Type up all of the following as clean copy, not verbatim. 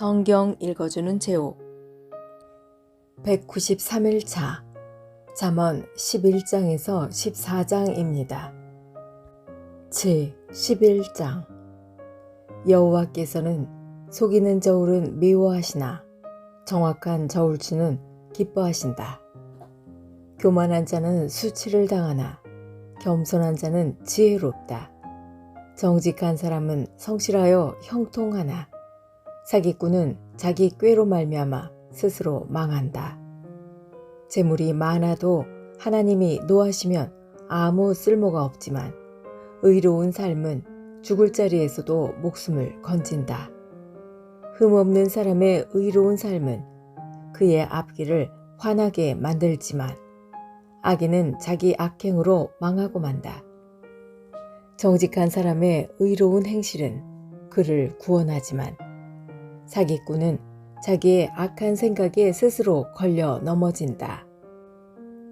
성경 읽어주는 제옥 193일차 잠언 11장에서 14장입니다. 11장 여호와께서는 속이는 저울은 미워하시나 정확한 저울추는 기뻐하신다. 교만한 자는 수치를 당하나 겸손한 자는 지혜롭다. 정직한 사람은 성실하여 형통하나 사기꾼은 자기 꾀로 말미암아 스스로 망한다. 재물이 많아도 하나님이 노하시면 아무 쓸모가 없지만 의로운 삶은 죽을 자리에서도 목숨을 건진다. 흠없는 사람의 의로운 삶은 그의 앞길을 환하게 만들지만 악인은 자기 악행으로 망하고 만다. 정직한 사람의 의로운 행실은 그를 구원하지만 사기꾼은 자기의 악한 생각에 스스로 걸려 넘어진다.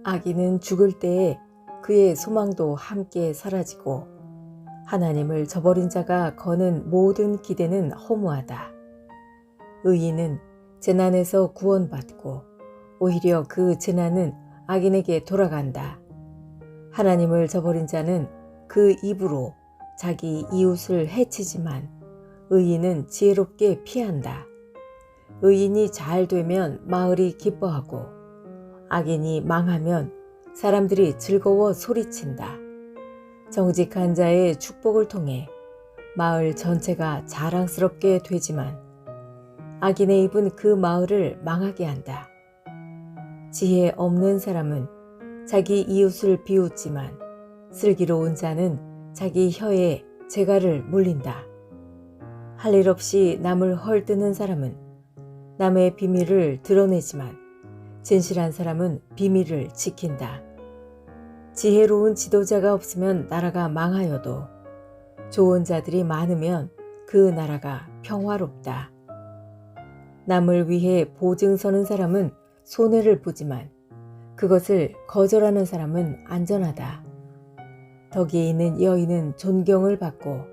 악인은 죽을 때에 그의 소망도 함께 사라지고 하나님을 저버린 자가 거는 모든 기대는 허무하다. 의인은 재난에서 구원받고 오히려 그 재난은 악인에게 돌아간다. 하나님을 저버린 자는 그 입으로 자기 이웃을 해치지만 의인은 지혜롭게 피한다. 의인이 잘 되면 마을이 기뻐하고 악인이 망하면 사람들이 즐거워 소리친다. 정직한 자의 축복을 통해 마을 전체가 자랑스럽게 되지만 악인의 입은 그 마을을 망하게 한다. 지혜 없는 사람은 자기 이웃을 비웃지만 슬기로운 자는 자기 혀에 재갈을 물린다. 할 일 없이 남을 헐뜯는 사람은 남의 비밀을 드러내지만 진실한 사람은 비밀을 지킨다. 지혜로운 지도자가 없으면 나라가 망하여도 좋은 자들이 많으면 그 나라가 평화롭다. 남을 위해 보증 서는 사람은 손해를 보지만 그것을 거절하는 사람은 안전하다. 덕에 있는 여인은 존경을 받고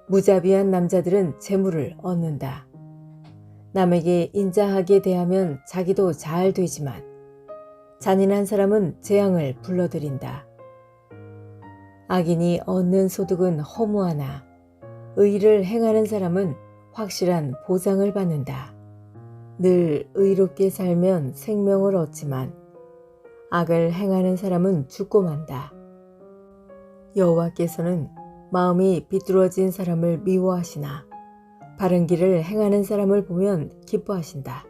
무자비한 남자들은 재물을 얻는다. 남에게 인자하게 대하면 자기도 잘 되지만 잔인한 사람은 재앙을 불러들인다. 악인이 얻는 소득은 허무하나 의를 행하는 사람은 확실한 보상을 받는다. 늘 의롭게 살면 생명을 얻지만 악을 행하는 사람은 죽고 만다. 여호와께서는 마음이 비뚤어진 사람을 미워하시나 바른 길을 행하는 사람을 보면 기뻐하신다.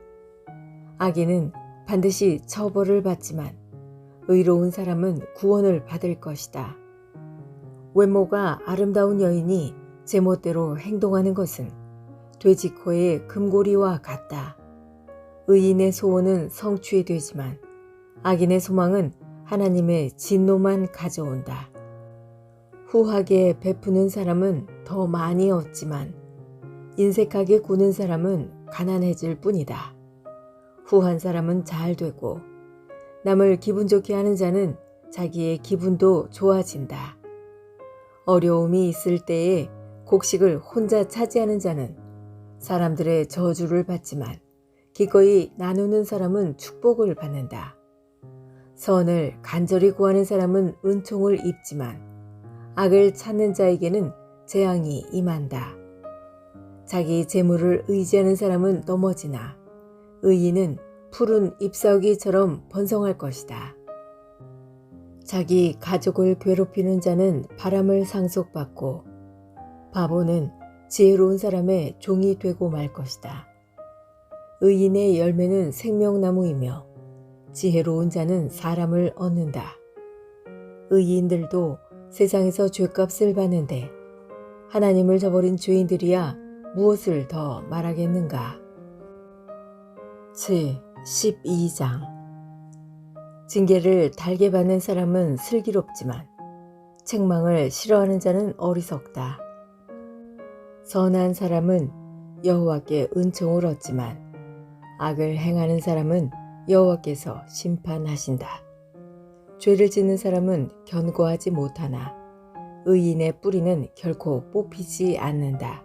악인은 반드시 처벌을 받지만 의로운 사람은 구원을 받을 것이다. 외모가 아름다운 여인이 제멋대로 행동하는 것은 돼지코의 금고리와 같다. 의인의 소원은 성취에 되지만 악인의 소망은 하나님의 진노만 가져온다. 후하게 베푸는 사람은 더 많이 얻지만 인색하게 구는 사람은 가난해질 뿐이다. 후한 사람은 잘 되고 남을 기분 좋게 하는 자는 자기의 기분도 좋아진다. 어려움이 있을 때에 곡식을 혼자 차지하는 자는 사람들의 저주를 받지만 기꺼이 나누는 사람은 축복을 받는다. 선을 간절히 구하는 사람은 은총을 입지만 악을 찾는 자에게는 재앙이 임한다. 자기 재물을 의지하는 사람은 넘어지나 의인은 푸른 잎사귀처럼 번성할 것이다. 자기 가족을 괴롭히는 자는 바람을 상속받고 바보는 지혜로운 사람의 종이 되고 말 것이다. 의인의 열매는 생명나무이며 지혜로운 자는 사람을 얻는다. 의인들도 세상에서 죄값을 받는데 하나님을 저버린 죄인들이야 무엇을 더 말하겠는가. 12장 징계를 달게 받는 사람은 슬기롭지만 책망을 싫어하는 자는 어리석다. 선한 사람은 여호와께 은총을 얻지만 악을 행하는 사람은 여호와께서 심판하신다. 죄를 짓는 사람은 견고하지 못하나 의인의 뿌리는 결코 뽑히지 않는다.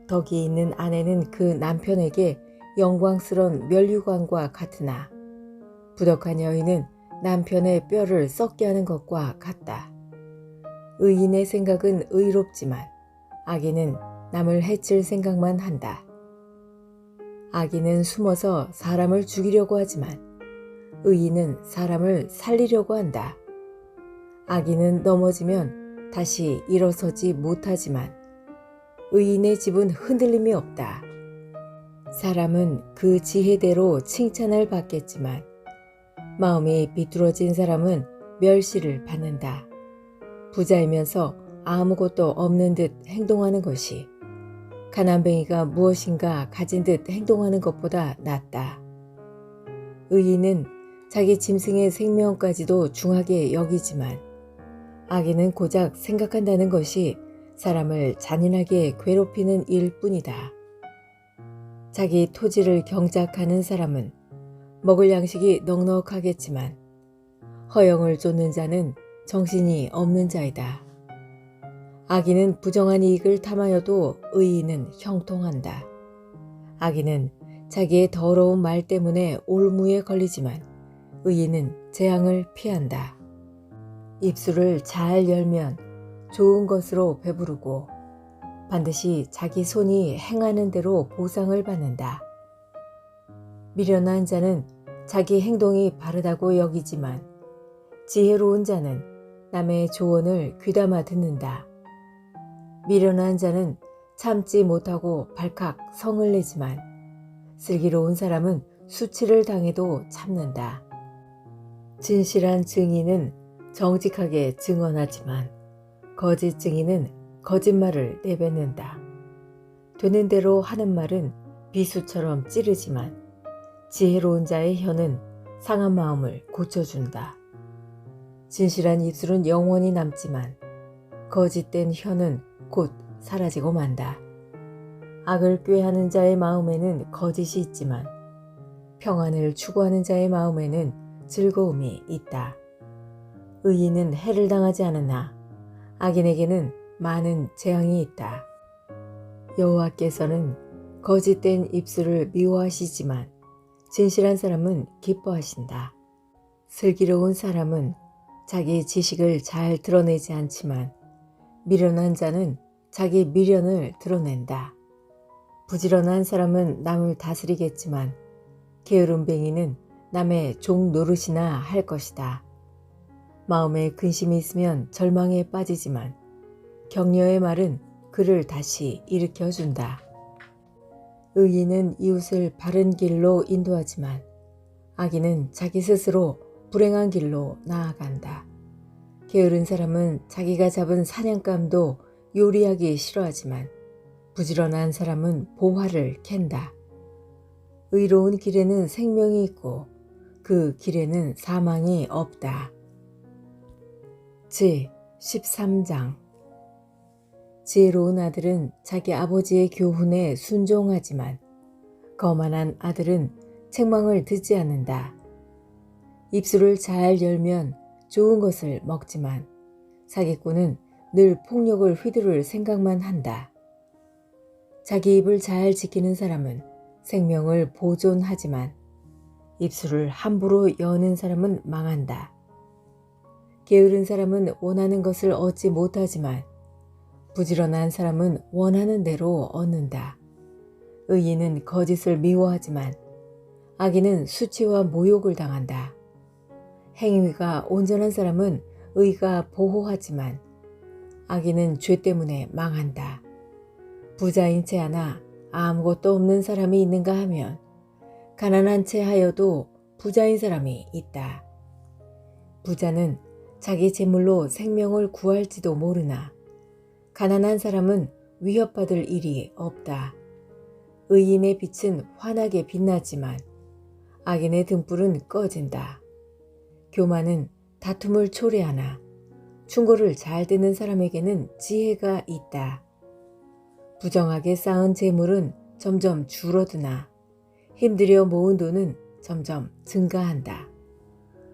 덕이 있는 아내는 그 남편에게 영광스러운 면류관과 같으나 부덕한 여인은 남편의 뼈를 썩게 하는 것과 같다. 의인의 생각은 의롭지만 악인은 남을 해칠 생각만 한다. 악인은 숨어서 사람을 죽이려고 하지만 의인은 사람을 살리려고 한다. 악인은 넘어지면 다시 일어서지 못하지만 의인의 집은 흔들림이 없다. 사람은 그 지혜대로 칭찬을 받겠지만 마음이 비뚤어진 사람은 멸시를 받는다. 부자이면서 아무것도 없는 듯 행동하는 것이 가난뱅이가 무엇인가 가진 듯 행동하는 것보다 낫다. 의인은 자기 짐승의 생명까지도 중하게 여기지만 악인은 고작 생각한다는 것이 사람을 잔인하게 괴롭히는 일뿐이다. 자기 토지를 경작하는 사람은 먹을 양식이 넉넉하겠지만 허영을 쫓는 자는 정신이 없는 자이다. 악인은 부정한 이익을 탐하여도 의인은 형통한다. 악인은 자기의 더러운 말 때문에 올무에 걸리지만 의인은 재앙을 피한다. 입술을 잘 열면 좋은 것으로 배부르고 반드시 자기 손이 행하는 대로 보상을 받는다. 미련한 자는 자기 행동이 바르다고 여기지만 지혜로운 자는 남의 조언을 귀담아 듣는다. 미련한 자는 참지 못하고 발칵 성을 내지만 슬기로운 사람은 수치를 당해도 참는다. 진실한 증인은 정직하게 증언하지만 거짓 증인은 거짓말을 내뱉는다. 되는 대로 하는 말은 비수처럼 찌르지만 지혜로운 자의 혀는 상한 마음을 고쳐준다. 진실한 입술은 영원히 남지만 거짓된 혀는 곧 사라지고 만다. 악을 꾀하는 자의 마음에는 거짓이 있지만 평안을 추구하는 자의 마음에는 즐거움이 있다. 의인은 해를 당하지 않으나 악인에게는 많은 재앙이 있다. 여호와께서는 거짓된 입술을 미워하시지만 진실한 사람은 기뻐하신다. 슬기로운 사람은 자기 지식을 잘 드러내지 않지만 미련한 자는 자기 미련을 드러낸다. 부지런한 사람은 남을 다스리겠지만 게으름뱅이는 남의 종 노릇이나 할 것이다. 마음에 근심이 있으면 절망에 빠지지만 격려의 말은 그를 다시 일으켜준다. 의인은 이웃을 바른 길로 인도하지만 악인은 자기 스스로 불행한 길로 나아간다. 게으른 사람은 자기가 잡은 사냥감도 요리하기 싫어하지만 부지런한 사람은 보화를 캔다. 의로운 길에는 생명이 있고 그 길에는 사망이 없다. 제 13장 지혜로운 아들은 자기 아버지의 교훈에 순종하지만 거만한 아들은 책망을 듣지 않는다. 입술을 잘 열면 좋은 것을 먹지만 사기꾼은 늘 폭력을 휘두를 생각만 한다. 자기 입을 잘 지키는 사람은 생명을 보존하지만 입술을 함부로 여는 사람은 망한다. 게으른 사람은 원하는 것을 얻지 못하지만 부지런한 사람은 원하는 대로 얻는다. 의인은 거짓을 미워하지만 악인은 수치와 모욕을 당한다. 행위가 온전한 사람은 의가 보호하지만 악인은 죄 때문에 망한다. 부자인 채 하나 아무것도 없는 사람이 있는가 하면 가난한 채 하여도 부자인 사람이 있다. 부자는 자기 재물로 생명을 구할지도 모르나 가난한 사람은 위협받을 일이 없다. 의인의 빛은 환하게 빛나지만 악인의 등불은 꺼진다. 교만은 다툼을 초래하나 충고를 잘 듣는 사람에게는 지혜가 있다. 부정하게 쌓은 재물은 점점 줄어드나 힘들여 모은 돈은 점점 증가한다.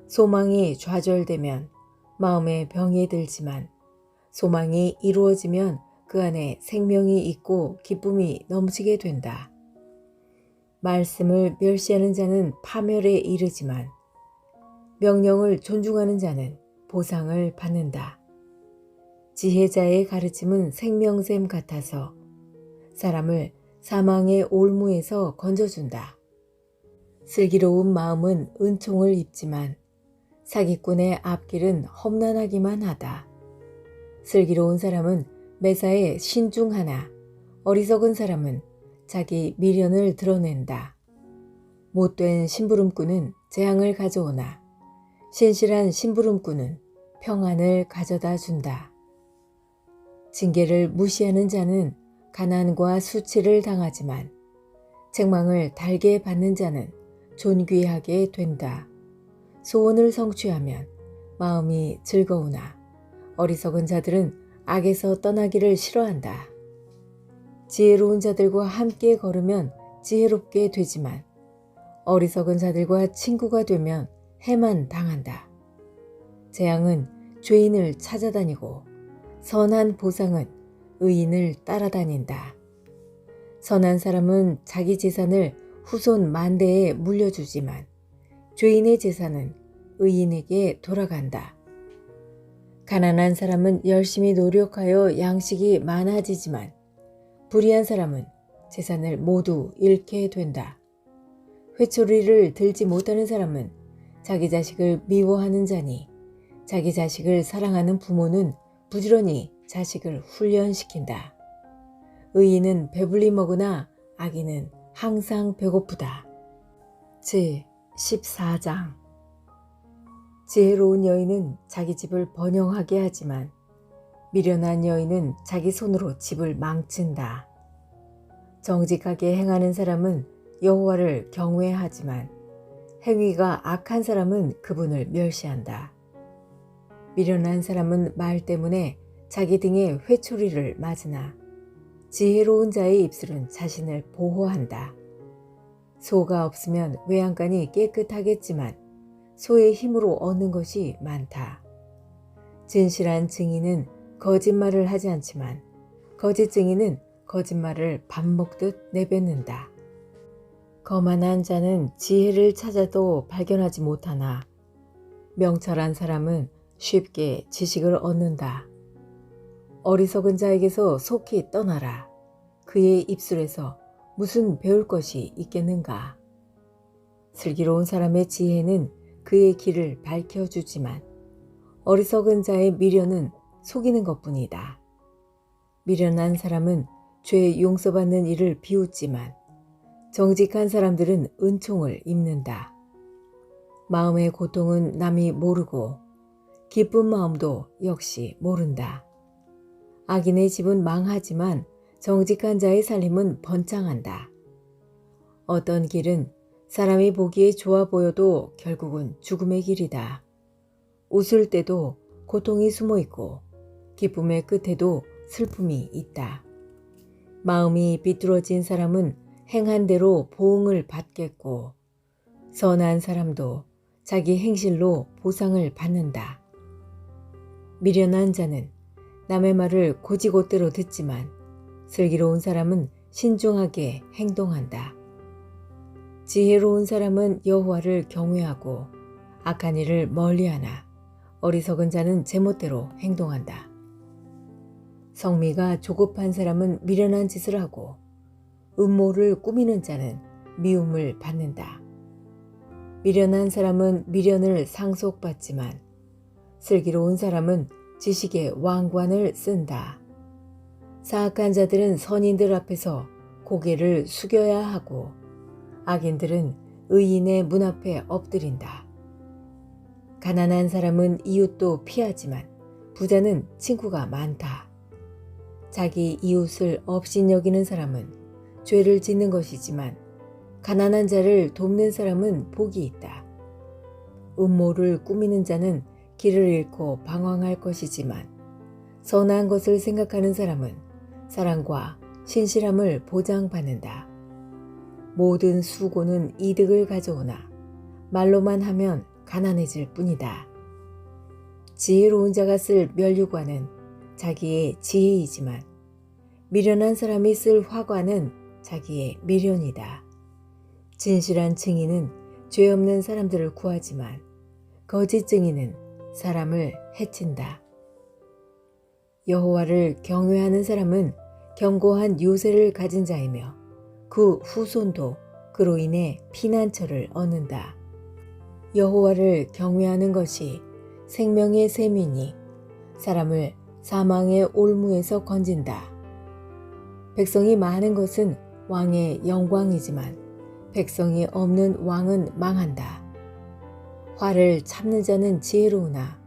소망이 좌절되면 마음에 병이 들지만 소망이 이루어지면 그 안에 생명이 있고 기쁨이 넘치게 된다. 말씀을 멸시하는 자는 파멸에 이르지만 명령을 존중하는 자는 보상을 받는다. 지혜자의 가르침은 생명샘 같아서 사람을 사망의 올무에서 건져준다. 슬기로운 마음은 은총을 입지만 사기꾼의 앞길은 험난하기만 하다. 슬기로운 사람은 매사에 신중하나 어리석은 사람은 자기 미련을 드러낸다. 못된 심부름꾼은 재앙을 가져오나 신실한 심부름꾼은 평안을 가져다 준다. 징계를 무시하는 자는 가난과 수치를 당하지만 책망을 달게 받는 자는 존귀하게 된다. 소원을 성취하면 마음이 즐거우나 어리석은 자들은 악에서 떠나기를 싫어한다. 지혜로운 자들과 함께 걸으면 지혜롭게 되지만 어리석은 자들과 친구가 되면 해만 당한다. 재앙은 죄인을 찾아다니고 선한 보상은 의인을 따라다닌다. 선한 사람은 자기 재산을 후손 만대에 물려주지만 죄인의 재산은 의인에게 돌아간다. 가난한 사람은 열심히 노력하여 양식이 많아지지만 불의한 사람은 재산을 모두 잃게 된다. 회초리를 들지 못하는 사람은 자기 자식을 미워하는 자니 자기 자식을 사랑하는 부모는 부지런히 자식을 훈련시킨다. 의인은 배불리 먹으나 악인은 항상 배고프다. 제14장 지혜로운 여인은 자기 집을 번영하게 하지만 미련한 여인은 자기 손으로 집을 망친다. 정직하게 행하는 사람은 여호와를 경외하지만 행위가 악한 사람은 그분을 멸시한다. 미련한 사람은 말 때문에 자기 등에 회초리를 맞으나 지혜로운 자의 입술은 자신을 보호한다. 소가 없으면 외양간이 깨끗하겠지만 소의 힘으로 얻는 것이 많다. 진실한 증인은 거짓말을 하지 않지만 거짓 증인은 거짓말을 밥 먹듯 내뱉는다. 거만한 자는 지혜를 찾아도 발견하지 못하나 명철한 사람은 쉽게 지식을 얻는다. 어리석은 자에게서 속히 떠나라. 그의 입술에서 무슨 배울 것이 있겠는가. 슬기로운 사람의 지혜는 그의 길을 밝혀주지만 어리석은 자의 미련은 속이는 것뿐이다. 미련한 사람은 죄 용서받는 일을 비웃지만 정직한 사람들은 은총을 입는다. 마음의 고통은 남이 모르고 기쁜 마음도 역시 모른다. 악인의 집은 망하지만 정직한 자의 살림은 번창한다. 어떤 길은 사람이 보기에 좋아 보여도 결국은 죽음의 길이다. 웃을 때도 고통이 숨어 있고 기쁨의 끝에도 슬픔이 있다. 마음이 비뚤어진 사람은 행한 대로 보응을 받겠고 선한 사람도 자기 행실로 보상을 받는다. 미련한 자는 남의 말을 곧이곧대로 듣지만 슬기로운 사람은 신중하게 행동한다. 지혜로운 사람은 여호와를 경외하고 악한 일을 멀리하나 어리석은 자는 제멋대로 행동한다. 성미가 조급한 사람은 미련한 짓을 하고 음모를 꾸미는 자는 미움을 받는다. 미련한 사람은 미련을 상속받지만 슬기로운 사람은 지식의 왕관을 쓴다. 사악한 자들은 선인들 앞에서 고개를 숙여야 하고 악인들은 의인의 문 앞에 엎드린다. 가난한 사람은 이웃도 피하지만 부자는 친구가 많다. 자기 이웃을 업신여기는 사람은 죄를 짓는 것이지만 가난한 자를 돕는 사람은 복이 있다. 음모를 꾸미는 자는 길을 잃고 방황할 것이지만 선한 것을 생각하는 사람은 사랑과 신실함을 보장받는다. 모든 수고는 이득을 가져오나 말로만 하면 가난해질 뿐이다. 지혜로운 자가 쓸 면류관은 자기의 지혜이지만 미련한 사람이 쓸 화관은 자기의 미련이다. 진실한 증인은 죄 없는 사람들을 구하지만 거짓 증인은 사람을 해친다. 여호와를 경외하는 사람은 견고한 요새를 가진 자이며 그 후손도 그로 인해 피난처를 얻는다. 여호와를 경외하는 것이 생명의 셈이니 사람을 사망의 올무에서 건진다. 백성이 많은 것은 왕의 영광이지만 백성이 없는 왕은 망한다. 화를 참는 자는 지혜로우나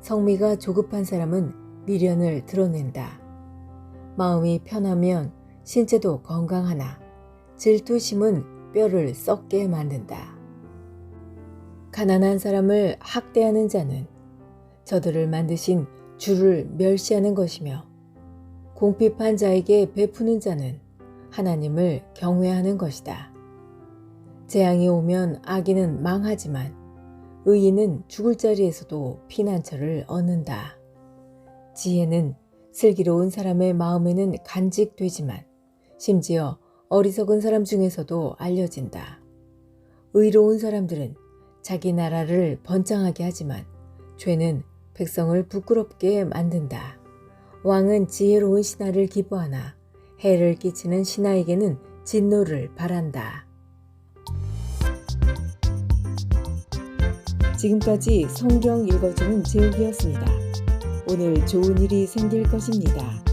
성미가 조급한 사람은 미련을 드러낸다. 마음이 편하면 신체도 건강하나 질투심은 뼈를 썩게 만든다. 가난한 사람을 학대하는 자는 저들을 만드신 주를 멸시하는 것이며 궁핍한 자에게 베푸는 자는 하나님을 경외하는 것이다. 재앙이 오면 악인은 망하지만 의인은 죽을 자리에서도 피난처를 얻는다. 지혜는 슬기로운 사람의 마음에는 간직되지만 심지어 어리석은 사람 중에서도 알려진다. 의로운 사람들은 자기 나라를 번창하게 하지만 죄는 백성을 부끄럽게 만든다. 왕은 지혜로운 신하를 기뻐하나 해를 끼치는 신하에게는 진노를 바란다. 지금까지 성경 읽어주는 제옥이었습니다. 오늘 좋은 일이 생길 것입니다.